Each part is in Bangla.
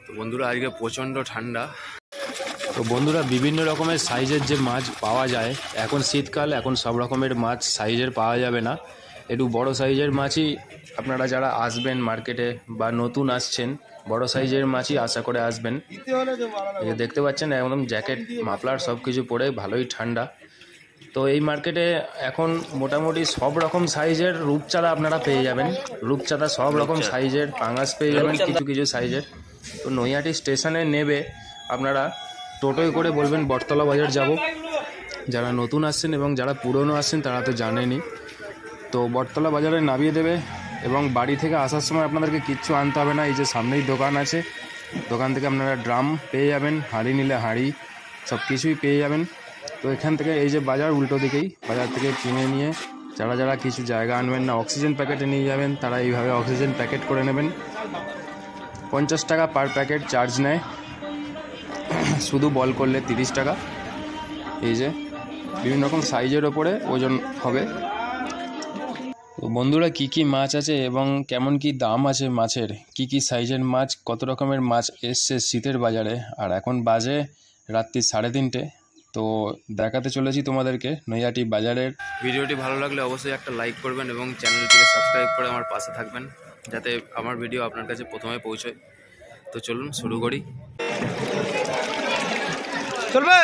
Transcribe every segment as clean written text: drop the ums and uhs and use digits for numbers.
তো বন্ধুরা আজকে প্রচণ্ড ঠান্ডা। তো বন্ধুরা বিভিন্ন রকমের সাইজের যে মাছ পাওয়া যায়, এখন শীতকাল, এখন সব রকমের মাছ সাইজের পাওয়া যাবে না। একটু বড় সাইজের মাছই আপনারা যারা আসবেন মার্কেটে বা নতুন আসছেন, বড় সাইজের মাছই আশা করে আসবেন। এই দেখতে পাচ্ছেন একদম জ্যাকেট মাফলার সব কিছু পরে ভালোই ঠান্ডা। তো এই মার্কেটে এখন মোটামুটি সব রকম সাইজের রূপচাঁদা আপনারা পেয়ে যাবেন। রূপচাঁদা সব রকম সাইজের, পাঙাশ পেয়ে যাবেন কিছু কিছু সাইজের। তো নৈহাটি স্টেশনে নেবে আপনারা টোটোয় করে বলবেন বটতলা বাজার যাব। যারা নতুন আসছেন এবং যারা পুরনো আসছেন তারা তো জানেনই। তো বটতলা বাজারে নামিয়ে দেবে এবং বাড়ি থেকে আসার সময় আপনাদেরকে কিচ্ছু আনতে হবে না। এই যে সামনেই দোকান আছে, দোকান থেকে আপনারা ড্রাম পেয়ে যাবেন, হাঁড়ি নিলে হাঁড়ি, সব কিছুই পেয়ে যাবেন। তো এখান থেকে এই যে বাজার উল্টো দিকেই, বাজার থেকে কিনে নিয়ে যারা যারা কিছু জায়গা আনবেন না, অক্সিজেন প্যাকেটে নিয়ে যাবেন, তারা এইভাবে অক্সিজেন প্যাকেট করে নেবেন। 50 টাকা পার প্যাকেট চার্জ নেয়, শুধু বল করলে 30 টাকা। এই যে বিভিন্ন রকম সাইজের ওপরে ওজন হবে। তো বন্ধুরা কী কী মাছ আছে এবং কেমন কি দাম আছে মাছের, কি কি সাইজের মাছ, কত রকমের মাছ এসছে শীতের বাজারে, আর এখন বাজে রাত্রি 3:30। তো দেখাতে চলেছি তোমাদেরকে নৈহাটি বাজারের। ভিডিওটি ভালো লাগলে অবশ্যই একটা লাইক করবেন এবং চ্যানেলটিকে সাবস্ক্রাইব করে আমার পাশে থাকবেন, যাতে আমার ভিডিও আপনার কাছে প্রথমে পৌঁছয়। তো চলুন শুরু করি। চলবে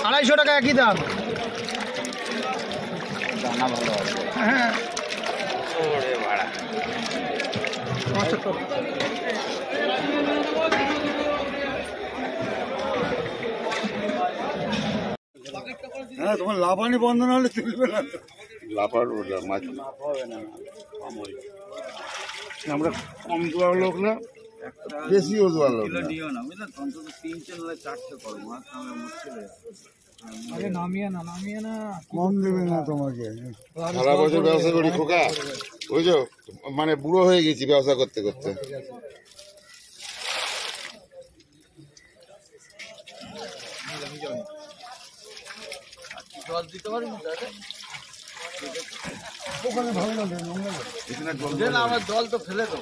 250 টাকা একই দাম। হ্যাঁ ভাড়া হ্যাঁ, তোমার লাফানি বন্ধ না হলে চলবে না। লাফার মাছ আমরা কম দোয়ার লোক না, বেশিও দোয়ার লোক না। কম দেবে না তোমাকে। সারা বছর ব্যবসা করি খোকা, বুঝছো, মানে বুড়ো হয়ে গেছি ব্যবসা করতে করতে। জল দিতে পারি না, আমার জল তো ফেলে তো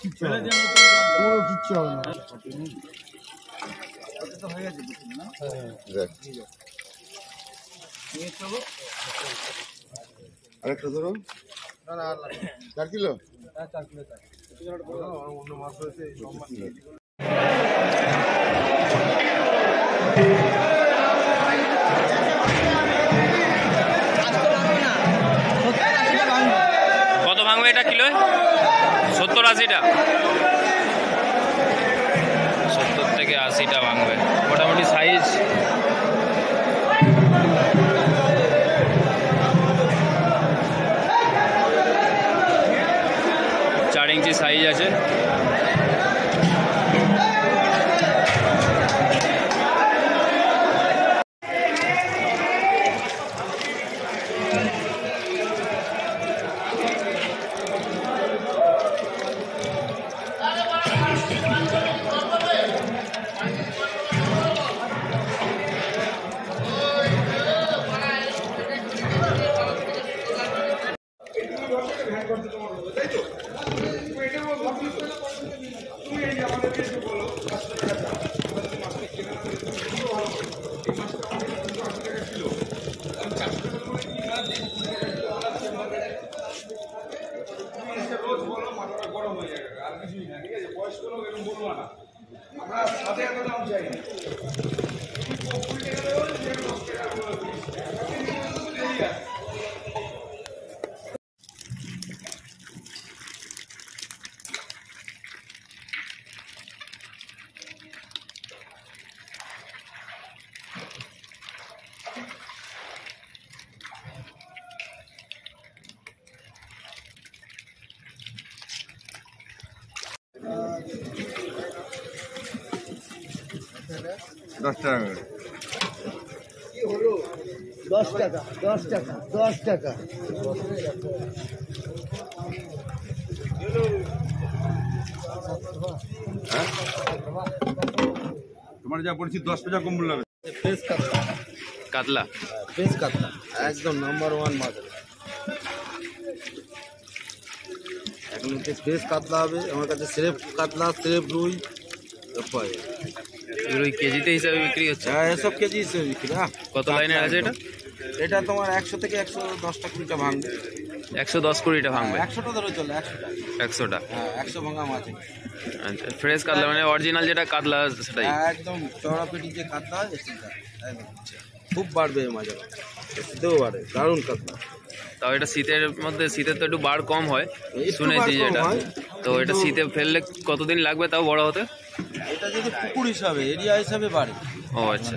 কিচ্ছু হবে না। হয়ে গেছে আরেকটা ধরো, 4 কিলো। অন্য মাছ হয়েছে। কত ভাঙবে এটা কিলো? 70-80টা, 70 থেকে 80টা ভাঙবে মোটামুটি সাইজ। চার ইঞ্চি সাইজ আছে। দশ টাকা 10 টাকা 10 টাকা। তোমার যা বলছি 10 টাকা কম মূল্য হবে। ফ্রেশ কাতলা, কাতলা, ফ্রেশ কাতলা একদম নাম্বার 1 মাছ। এখন ফ্রেশ কাতলা হবে আমার কাছে, স্রেফ কাতলা, স্রেফ রুই সব পাওয়া যায়। এগুলো কেজিতে হিসাবে বিক্রি হচ্ছে? হ্যাঁ এসব কেজি হিসেবে বিক্রি। কত লাইনের আছে এটা? এটা তোমার 100 থেকে 110টা 20টা ভাঙবে। 110-20টা ভাঙবে? 100টা ধরে চলে, 100টা। 100টা? হ্যাঁ 100 ভাঙা মাছ। আচ্ছা, ফ্রেশ কাতলা মানে অরিজিনাল যেটা কাতলা সেটাই? একদম চড়া পেটি যে কাতলা হয় সেটা একদম খুব বাড়বে এই মাছ, শীতেও বাড়ে, দারুণ কাতলা। তাও এটা শীতের মধ্যে, শীতের তো একটু বার কম হয় একটু শুনেছি বার কম যেটা, হয়, তো এটা শীতে ফেললে কতদিন লাগবে তাও বড় হতে? এটা যদি পুকুর হিসাবে, এরিয়া হিসাবে বাড়ে। ও আচ্ছা।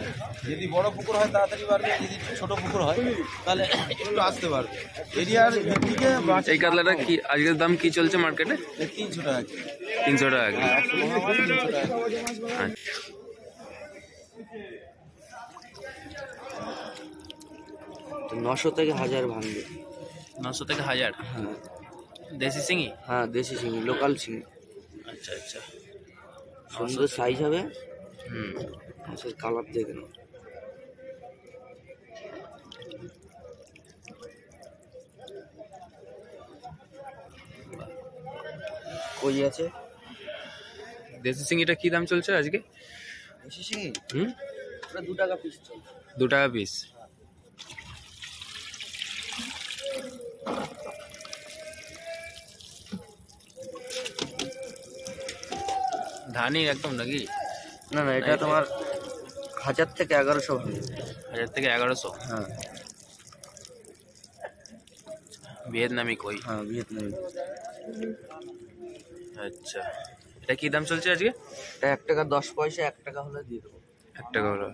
যদি বড় পুকুর হয় তাড়াতাড়ি বাড়বে, যদি ছোট পুকুর হয় তাহলে একটু আসতে পারবে। এরিয়ার দিকে এই কাতলাটা কি আজকের দাম কি চলছে মার্কেটে? 300 টাকা। 300 টাকা কিলো? 100 ভাঙা মাছ 300 টাকা। আচ্ছা। 900 থেকে 1000 ভাঙবে। 900 থেকে 1000? হ্যাঁ দেশি শিঙি? হ্যাঁ দেশি চিংড়ি, লোকাল চিংড়ি। আচ্ছা আচ্ছা। সুন্দর সাইজ হবে। হুম। মাছের কালার দেখে নাও। কই আছে দেশি শিঙিটা কি দাম চলছে আজকে? দেশি চিংড়ি? হুম, ওটা 2 টাকা পিস চলছে। 2 টাকা পিস? ধানি একদম নাকি? না না, এটা তোমার 1000 থেকে 1100 ভাঙবে। 1000 থেকে 1100? হ্যাঁ ভিয়েতনামি কই? হ্যাঁ ভিয়েতনামি। আচ্ছা, এটা কি দাম চলছে আজকে? এটা 1 টাকা 10 পয়সা, 1 টাকা হলে দিয়ে দেবো। 1 টাকা হলো?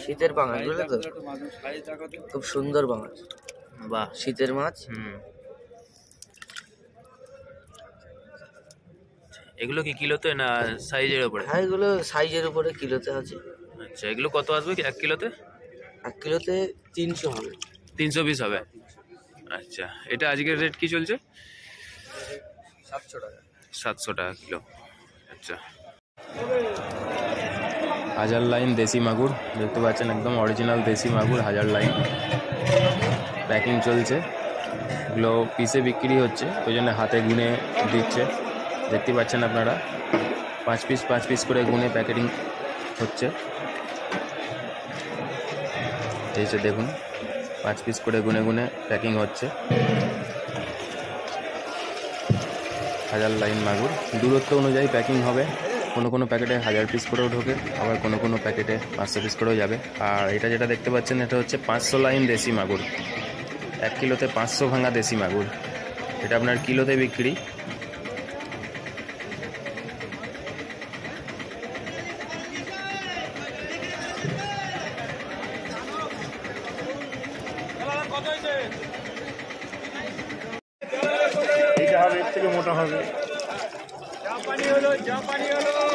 শীতের পাঙাশ, বুঝলে তো, খুব সুন্দর পাঙাশ। বাহ, শীতের মাছ। হুম। এগুলো কি কিলোতে না সাইজের উপরে? হ্যাঁ এগুলো সাইজের উপরে, কিলোতে আছে। আচ্ছা, এগুলো কত আসবে 1 কিলোতে? 1 কিলোতে 300 হবে। 300 পিস হবে? আচ্ছা, এটা আজকের রেট কি চলছে? 700 টাকা। 700 টাকা কিলো। আচ্ছা, হাজার লাইন দেশি মাগুর দেখতে পাচ্ছেন, একদম অরিজিনাল দেশি মাগুর, হাজার লাইন প্যাকিং চলছে। এগুলো পিসে বিক্রি হচ্ছে, ওই জন্য হাতে গুনে দিচ্ছে। দেখতে পাচ্ছেন আপনারা 5 পিস করে গুনে প্যাকেটিং হচ্ছে। এই যে দেখুন 5 পিস করে গুনে গুনে প্যাকিং হচ্ছে। হাজার লাইন মাগুর দূরত্ব অনুযায়ী প্যাকিং হবে। কোনো প্যাকেটে 1000 পিস করেও ঢোকে, আবার কোনো প্যাকেটে 500 পিস করেও যাবে। আর এটা যেটা দেখতে পাচ্ছেন এটা হচ্ছে 500 লাইন দেশি মাগুর। 1 কিলোতে 500 ভাঙা দেশি মাগুর, এটা আপনার কিলোতে বিক্রি।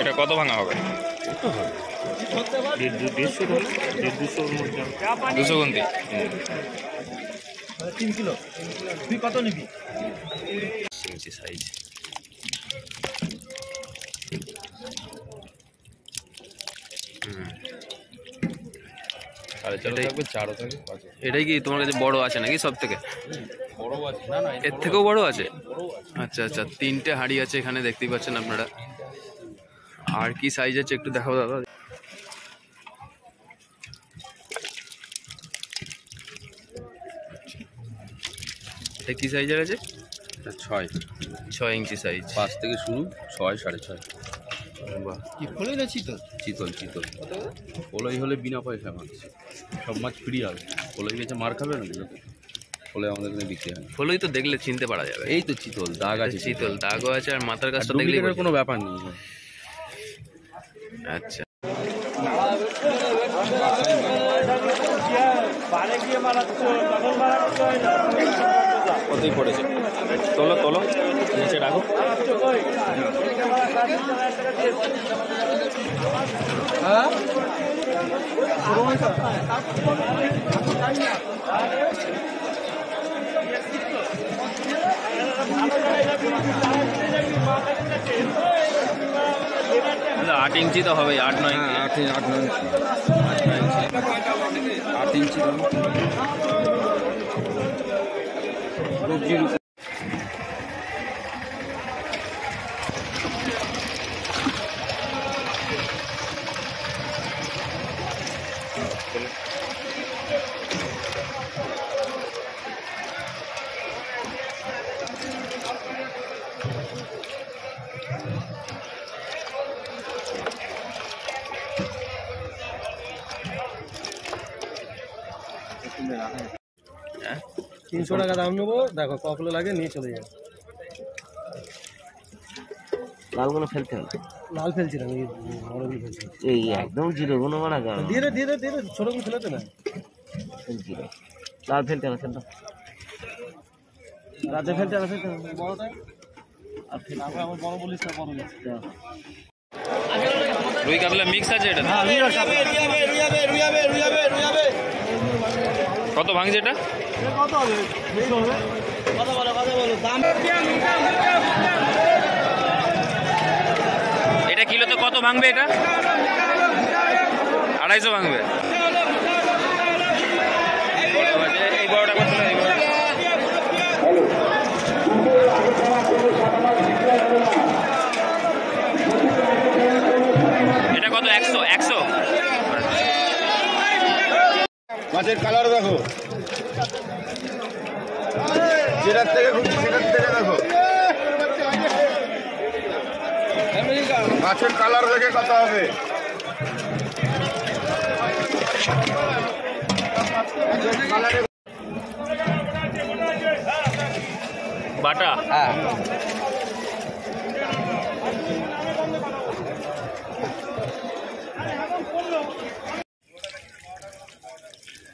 এটা কত ভাঙা হবে? 200 গুনতি? 3 কিলো। তুই কত নিবি? সাইজ। এটাই কি তোমার কাছে বড় আছে নাকি সব থেকে? এর থেকেও বড় আছে? আচ্ছা আচ্ছা, 3টে হাঁড়ি আছে এখানে দেখতেই পাচ্ছেন আপনারা। আর কি সাইজ আছে একটু দেখাও দাদা। এটা কি সাইজের আছে? 6 ইঞ্চি সাইজ। 5 থেকে শুরু, 6, 6.5। বাহ, কি খোলে না চিতল? চিতল। পোলাই হলে বিনা পয়সা মাছ, সব মাছ ফ্রি হবে। পোলাই গেছে মার খাবে না, পোলাই আমাদের এখানে বিক্রি হয়। ফলই তো দেখলে চিনতে পারা যাবে। এই তো চিতল, দাগ আছে, চিতল দাগও আছে, আর মাথার কাছটা দেখলে ডুপ্লিকেটের কোনো ব্যাপার নেই। আচ্ছা, কতই পড়েছে? তোলো নিচে রাখো। আচ্ছা, 8 ইঞ্চি তো হবে, 8-9 8 ইঞ্চি। 8 ইঞ্চি। হ্যাঁ 300 টাকা দাম নেবো, দেখো কগুলো লাগে নিয়ে চলে যাবে। লালগুলো ফেলতে হবে, লাল ফেলছিলাম, এই বড়গুলো ফেলছি। এই একদম জিরো কোনো মানা কারণ দিয়ে দে দিয়ে দে দিয়ে দে, ছোটগুলো ফেলাতে না। জিরো লাল ফেলতে হবে, ফেলতে রাতে ফেলতে হবে, ফেলতে হবে বড়টা আর ফেলতে তারপরে আমার বড় বলিস না, বড় বলিস। রুই কাতলা মিক্স আছে এটা? কত ভাঙছে এটা? কত হবে? বেশি হবে? কথা বলো দাম। এটা কিলোতে কত ভাঙবে এটা? 250 ভাঙবে। এই বড়টা কত? এই বড়টা এটা কত? 100 মাছের কালার দেখো, যেটার থেকে খুঁজছি সেটার থেকে দেখো, মাছের কালার দেখে কত হবে। বাটা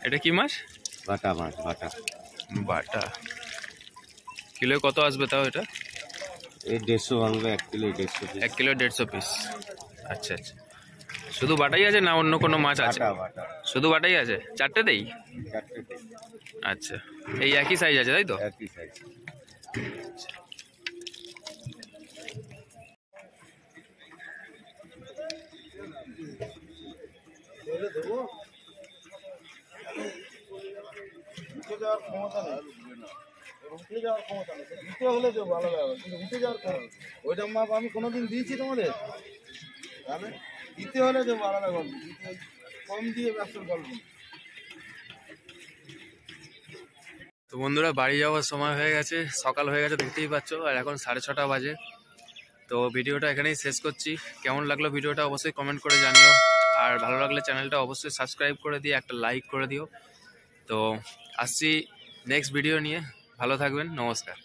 এটা কি মাছ? বাটা মাছ, বাটা বাটা কিলো কত আসবে তাও এটা? এই 150 ভাঙবে, 1 কিলো 150 1 কিলো 150 পিস। আচ্ছা আচ্ছা, শুধু বাটাই আছে না অন্য কোনো মাছ আছে? বাটা বাটা শুধু বাটাই আছে, চারটেতেই? চারটে আচ্ছা, এই একই সাইজ আছে তাই তো? একই সাইজ। ওইটা মাপ আমি কোনোদিন দিয়েছি তোমাদের? তাহলে দিতে হলে দেবো আলাদা গল্প, কম দিয়ে ব্যবসার গল্প। তো বন্ধুরা বাড়ি যাওয়ার সময় হয়ে গেছে, সকাল হয়ে গেছে দেখতেই পাচ্ছ, আর এখন 6:30 বাজে। তো ভিডিওটা এখানেই শেষ করছি। কেমন লাগলো ভিডিওটা অবশ্যই কমেন্ট করে জানিও, আর ভালো লাগলে চ্যানেলটা অবশ্যই সাবস্ক্রাইব করে দিয়ে একটা লাইক করে দিও। তো আসছি নেক্সট ভিডিও নিয়ে, ভালো থাকবেন, নমস্কার।